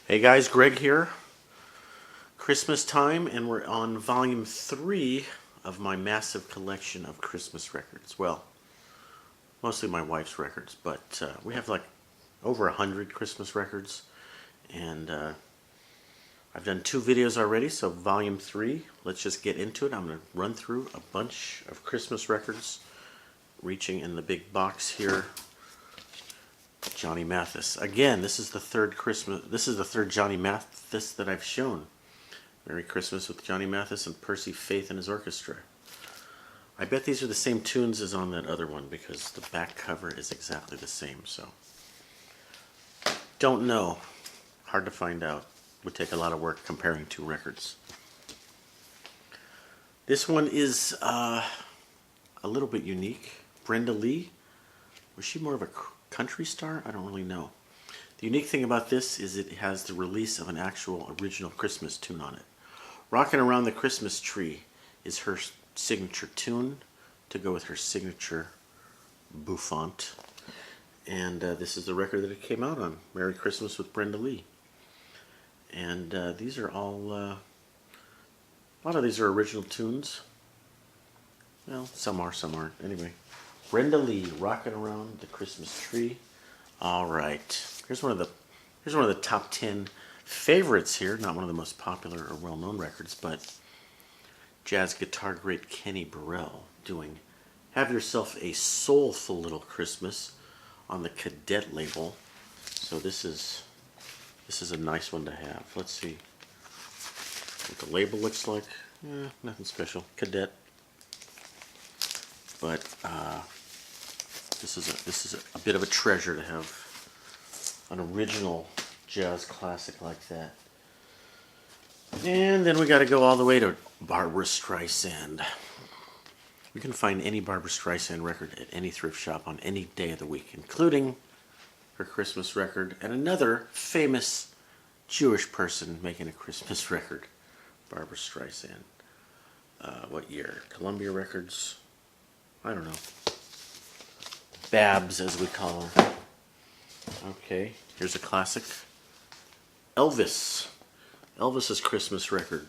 Hey guys, Greg here. Christmas time, and we're on volume 3 of my massive collection of Christmas records. Well, mostly my wife's records, but we have like over 100 Christmas records, and I've done 2 videos already, so volume 3, let's just get into it. I'm going to run through a bunch of Christmas records, reaching in the big box here. Johnny Mathis. Again, this is the third Johnny Mathis that I've shown. Merry Christmas with Johnny Mathis and Percy Faith and his orchestra. I bet these are the same tunes as on that other one because the back cover is exactly the same, so don't know. Hard to find out. Would take a lot of work comparing 2 records. This one is a little bit unique. Brenda Lee. Was she more of a country star? I don't really know. The unique thing about this is it has the release of an actual original Christmas tune on it. Rockin' Around the Christmas Tree is her signature tune to go with her signature bouffant. And this is the record that it came out on, Merry Christmas with Brenda Lee. And these are all, a lot of these are original tunes. Well, some are, some aren't. Anyway. Brenda Lee, Rockin' Around the Christmas Tree. All right, here's one of the top 10 favorites here. Not one of the most popular or well-known records, but jazz guitar great Kenny Burrell doing "Have Yourself a Soulful Little Christmas" on the Cadet label. So this is a nice one to have. Let's see what the label looks like. Nothing special. Cadet, but. This is a bit of a treasure to have an original jazz classic like that. And then we got to go all the way to Barbra Streisand. You can find any Barbra Streisand record at any thrift shop on any day of the week, including her Christmas record and another famous Jewish person making a Christmas record, Barbra Streisand. What year? Columbia Records? I don't know. Babs, as we call her. Okay, here's a classic. Elvis. Elvis's Christmas record.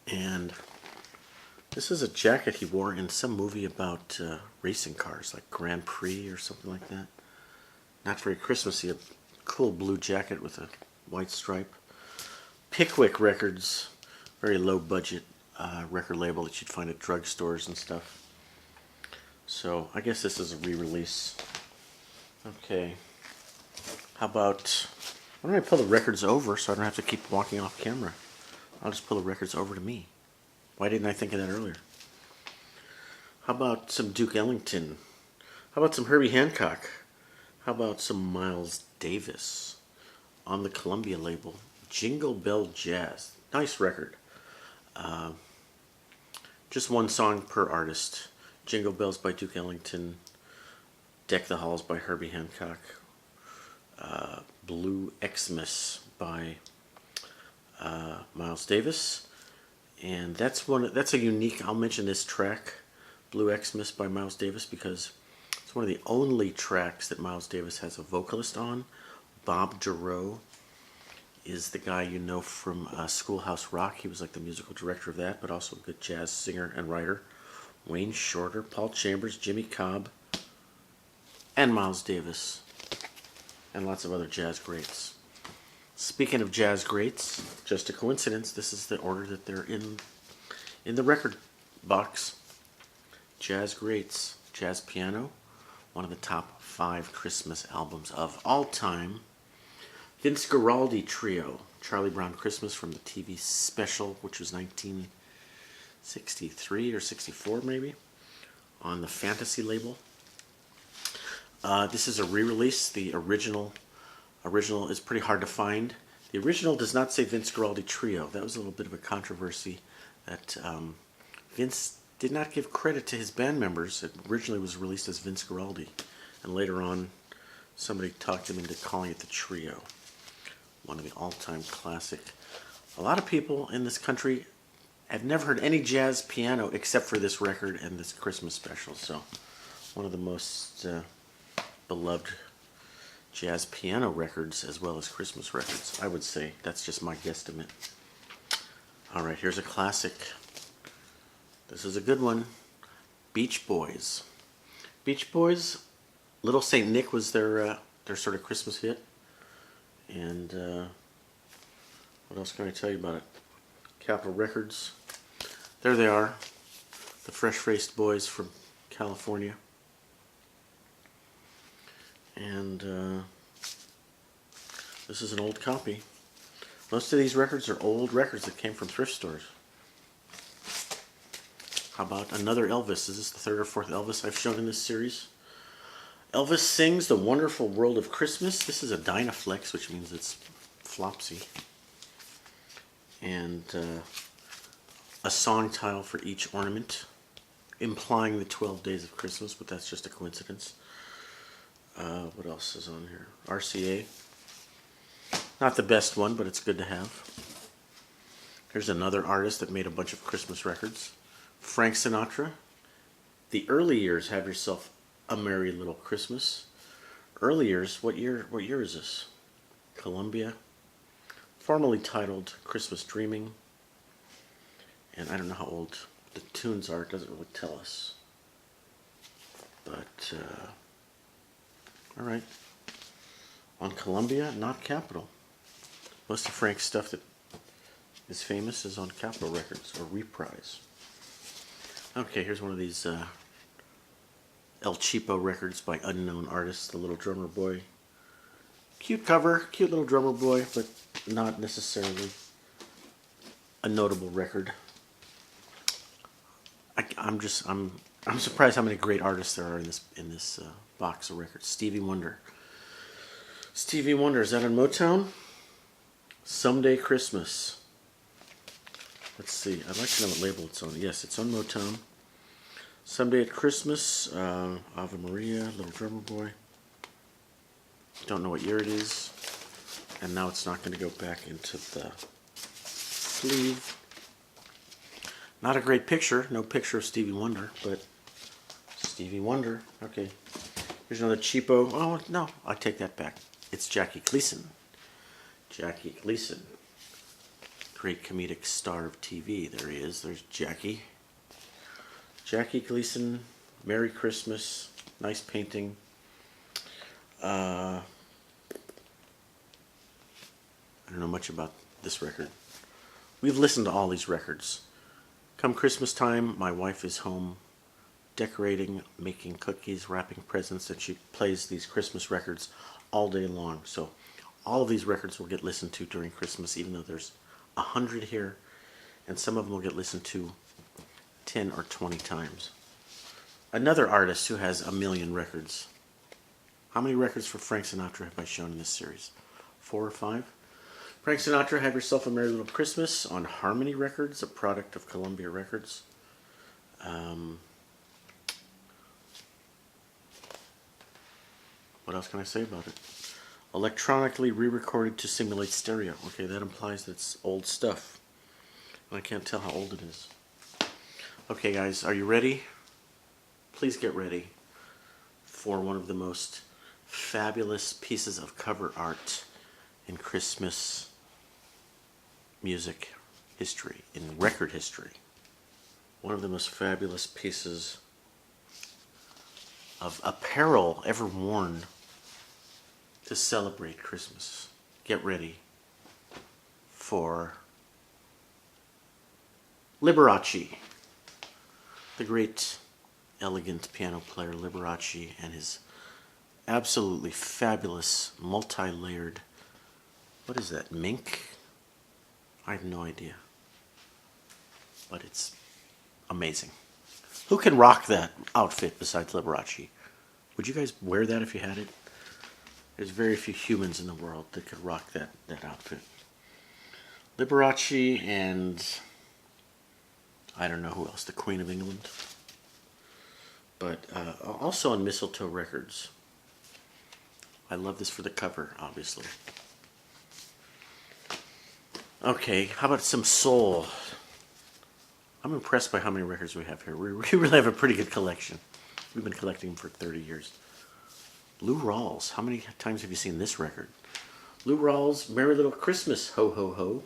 And this is a jacket he wore in some movie about racing cars, like Grand Prix or something like that. Not very Christmassy, a cool blue jacket with a white stripe. Pickwick Records, very low budget record label that you'd find at drugstores and stuff. So I guess this is a re-release. Okay. How about, why don't I pull the records over so I don't have to keep walking off camera? I'll just pull the records over to me. Why didn't I think of that earlier? How about some Duke Ellington? How about some Herbie Hancock? How about some Miles Davis on the Columbia label? Jingle Bell Jazz. Nice record. Just one song per artist. Jingle Bells by Duke Ellington, Deck the Halls by Herbie Hancock, Blue Xmas by Miles Davis, and that's a unique. I'll mention this track, Blue Xmas by Miles Davis, because it's one of the only tracks that Miles Davis has a vocalist on. Bob Dorough is the guy you know from Schoolhouse Rock. He was like the musical director of that, but also a good jazz singer and writer. Wayne Shorter, Paul Chambers, Jimmy Cobb, and Miles Davis, and lots of other jazz greats. Speaking of jazz greats, just a coincidence, this is the order that they're in the record box. Jazz greats, jazz piano, one of the top 5 Christmas albums of all time. Vince Guaraldi Trio, Charlie Brown Christmas from the TV special, which was 1963 or 64 maybe, on the Fantasy label. This is a re-release. The original is pretty hard to find. The original does not say Vince Guaraldi Trio. That was a little bit of a controversy that Vince did not give credit to his band members. It originally was released as Vince Guaraldi, and later on somebody talked him into calling it the Trio. One of the all-time classic. A lot of people in this country I've never heard any jazz piano except for this record and this Christmas special. So one of the most beloved jazz piano records as well as Christmas records. I would say that's just my guesstimate. All right, here's a classic. This is a good one. Beach Boys. Beach Boys, Little Saint Nick was their sort of Christmas hit. And what else can I tell you about it? Capitol Records. There they are, the fresh-faced boys from California. And this is an old copy. Most of these records are old records that came from thrift stores. How about another Elvis? Is this the third or fourth Elvis I've shown in this series? Elvis Sings The Wonderful World of Christmas. This is a Dynaflex, which means it's flopsy. And a song tile for each ornament, implying the 12 days of Christmas, but that's just a coincidence. What else is on here? RCA. Not the best one, but it's good to have. Here's another artist that made a bunch of Christmas records. Frank Sinatra. The early years, Have Yourself a Merry Little Christmas. Early years, what year is this? Columbia. Formerly titled Christmas Dreaming. And I don't know how old the tunes are, it doesn't really tell us. But, alright. On Columbia, not Capitol. Most of Frank's stuff that is famous is on Capitol Records, or Reprise. Okay, here's one of these El Cheapo records by unknown artists, The Little Drummer Boy. Cute cover, cute little drummer boy, but not necessarily a notable record. I'm surprised how many great artists there are in this box of records. Stevie Wonder. Stevie Wonder, is that on Motown? Someday Christmas. Let's see. I'd like to know what label it's on. Yes, it's on Motown. Someday at Christmas. Ave Maria, Little Drummer Boy. Don't know what year it is. And now it's not going to go back into the sleeve. Not a great picture. No picture of Stevie Wonder, but Stevie Wonder. Okay. Here's another cheapo. Oh, no. I take that back. It's Jackie Gleason. Jackie Gleason. Great comedic star of TV. There he is. There's Jackie. Jackie Gleason. Merry Christmas. Nice painting. I don't know much about this record. We've listened to all these records. Come Christmas time, my wife is home decorating, making cookies, wrapping presents, and she plays these Christmas records all day long. So all of these records will get listened to during Christmas, even though there's 100 here, and some of them will get listened to 10 or 20 times. Another artist who has a million records. How many records for Frank Sinatra have I shown in this series? 4 or 5? Frank Sinatra, Have Yourself a Merry Little Christmas on Harmony Records, a product of Columbia Records. What else can I say about it? Electronically re-recorded to simulate stereo. Okay, that implies that it's old stuff. I can't tell how old it is. Okay, guys, are you ready? Please get ready for one of the most fabulous pieces of cover art in Christmas music history, in record history. One of the most fabulous pieces of apparel ever worn to celebrate Christmas. Get ready for Liberace, the great, elegant piano player Liberace, and his absolutely fabulous, multi-layered, what is that, mink? I have no idea. But it's amazing. Who can rock that outfit besides Liberace? Would you guys wear that if you had it? There's very few humans in the world that could rock that outfit. Liberace and I don't know who else, the Queen of England. But also on Mistletoe Records. I love this for the cover, obviously. Okay, how about some soul? I'm impressed by how many records we have here. We really have a pretty good collection. We've been collecting them for 30 years. Lou Rawls. How many times have you seen this record? Lou Rawls' Merry Little Christmas, Ho Ho Ho,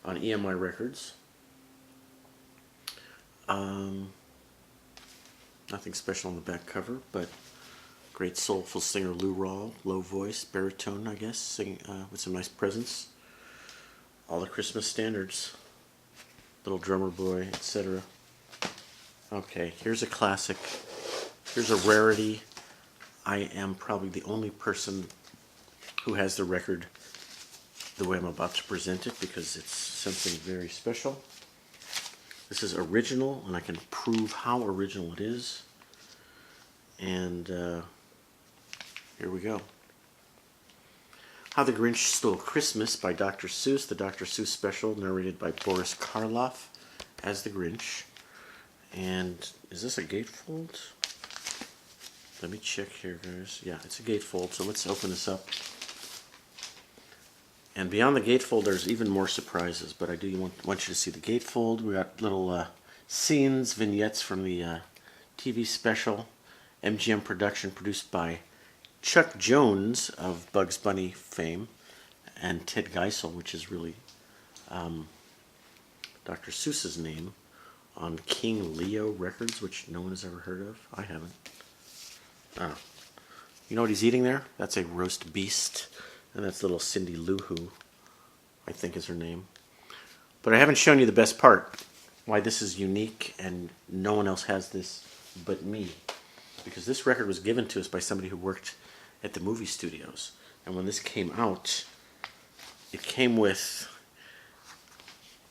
on EMI Records. Nothing special on the back cover, but great soulful singer Lou Rawls, low voice, baritone, I guess, singing with some nice presence. All the Christmas standards, Little Drummer Boy, etc. Okay, here's a classic. Here's a rarity. I am probably the only person who has the record the way I'm about to present it because it's something very special. This is original, and I can prove how original it is. And here we go. How the Grinch Stole Christmas by Dr. Seuss, the Dr. Seuss special, narrated by Boris Karloff as the Grinch. And is this a gatefold? Let me check here, guys. Yeah, it's a gatefold, so let's open this up. And beyond the gatefold, there's even more surprises, but I do want you to see the gatefold. We got little scenes, vignettes from the TV special, MGM production produced by Chuck Jones of Bugs Bunny fame, and Ted Geisel, which is really Dr. Seuss's name, on King Leo Records, which no one has ever heard of. I haven't. Oh. You know what he's eating there? That's a roast beast. And that's little Cindy Lou Who, I think is her name. But I haven't shown you the best part. Why this is unique and no one else has this but me. Because this record was given to us by somebody who worked at the movie studios. And when this came out, it came with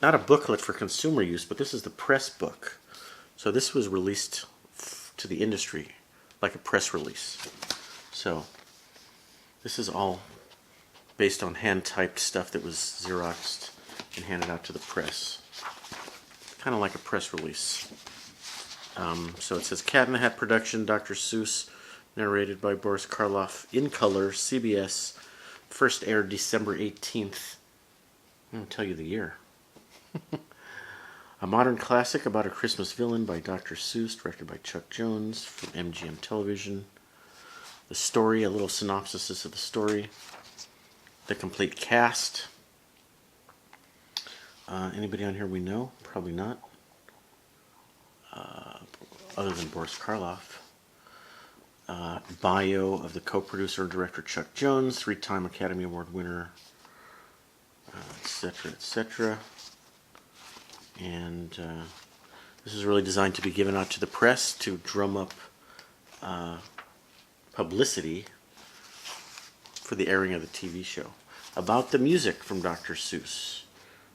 not a booklet for consumer use, but this is the press book. So this was released to the industry like a press release. So this is all based on hand-typed stuff that was Xeroxed and handed out to the press. Kind of like a press release. So it says Cat in the Hat production, Dr. Seuss, narrated by Boris Karloff, in color, CBS, first aired December 18th. I'm going to tell you the year. A modern classic about a Christmas villain by Dr. Seuss, directed by Chuck Jones from MGM Television. The story, a little synopsis of the story. The complete cast. Anybody on here we know? Probably not. Other than Boris Karloff. Bio of the co-producer and director Chuck Jones, 3-time Academy Award winner, etc., etc. And this is really designed to be given out to the press to drum up publicity for the airing of the TV show. About the music from Dr. Seuss.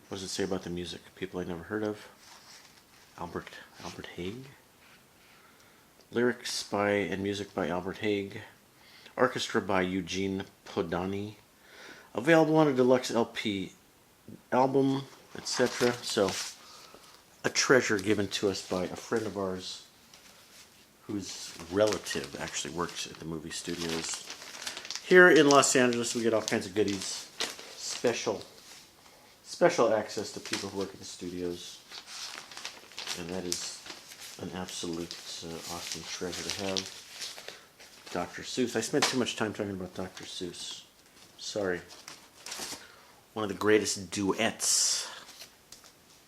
What does it say about the music? People I never heard of. Albert Haig. Lyrics by and music by Albert Haig. Orchestra by Eugene Podani. Available on a deluxe LP album, etc. So, a treasure given to us by a friend of ours whose relative actually works at the movie studios. Here in Los Angeles, we get all kinds of goodies. Special access to people who work at the studios. And that is an absolute awesome treasure to have. Dr. Seuss. I spent too much time talking about Dr. Seuss. Sorry. One of the greatest duets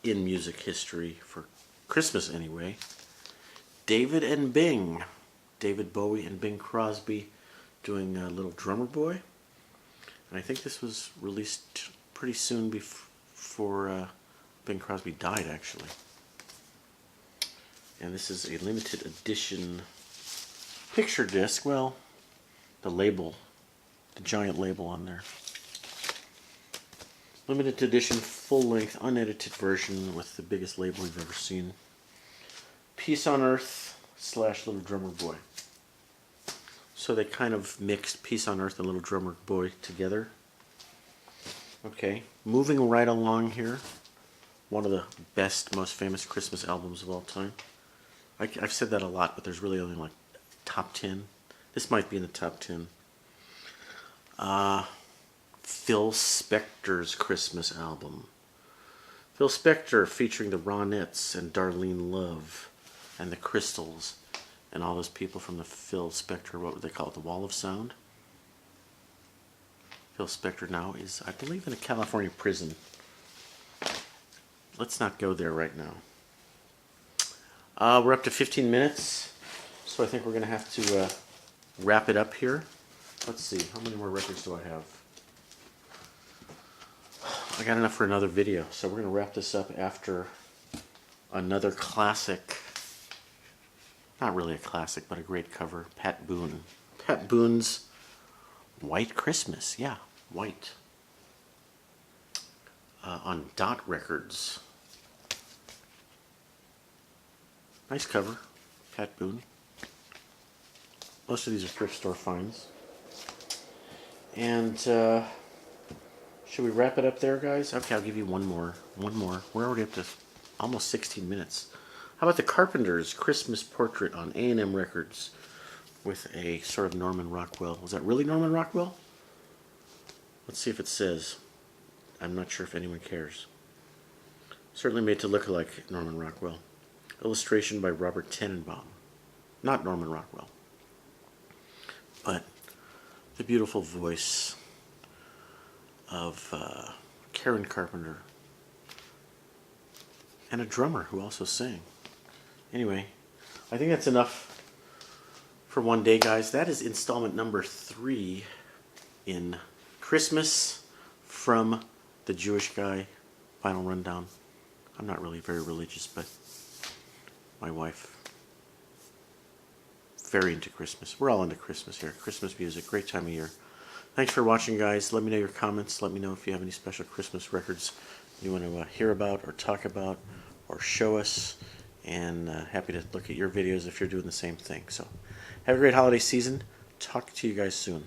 in music history, for Christmas anyway. David and Bing. David Bowie and Bing Crosby doing Little Drummer Boy. And I think this was released pretty soon before Bing Crosby died, actually. And this is a limited edition picture disc. Well, the label, the giant label on there. Limited edition, full-length, unedited version with the biggest label you've ever seen. Peace on Earth / Little Drummer Boy. So they kind of mixed Peace on Earth and Little Drummer Boy together. Okay, moving right along here. One of the best, most famous Christmas albums of all time. I've said that a lot, but there's really only like top 10. This might be in the top 10. Phil Spector's Christmas album. Phil Spector featuring the Ronettes and Darlene Love and the Crystals and all those people from the Phil Spector, what would they call it, the Wall of Sound? Phil Spector now is, I believe, in a California prison. Let's not go there right now. We're up to 15 minutes, so I think we're going to have to wrap it up here. Let's see, how many more records do I have? I got enough for another video, so we're going to wrap this up after another classic. Not really a classic, but a great cover. Pat Boone. Pat Boone's White Christmas. Yeah, white. On Dot Records. Nice cover. Pat Boone. Most of these are thrift store finds. And should we wrap it up there, guys? Okay, I'll give you one more. We're already up to almost 16 minutes. How about the Carpenters' Christmas Portrait on A&M Records with a sort of Norman Rockwell. Was that really Norman Rockwell? Let's see if it says. I'm not sure if anyone cares. Certainly made to look like Norman Rockwell. Illustration by Robert Tenenbaum. Not Norman Rockwell. But the beautiful voice of Karen Carpenter. And a drummer who also sang. Anyway, I think that's enough for one day, guys. That is installment number 3 in Christmas from the Jewish Guy Final Rundown. I'm not really very religious, but my wife, very into Christmas. We're all into Christmas here. Christmas music, great time of year. Thanks for watching, guys. Let me know your comments. Let me know if you have any special Christmas records you want to hear about or talk about or show us. And happy to look at your videos if you're doing the same thing. So have a great holiday season. Talk to you guys soon.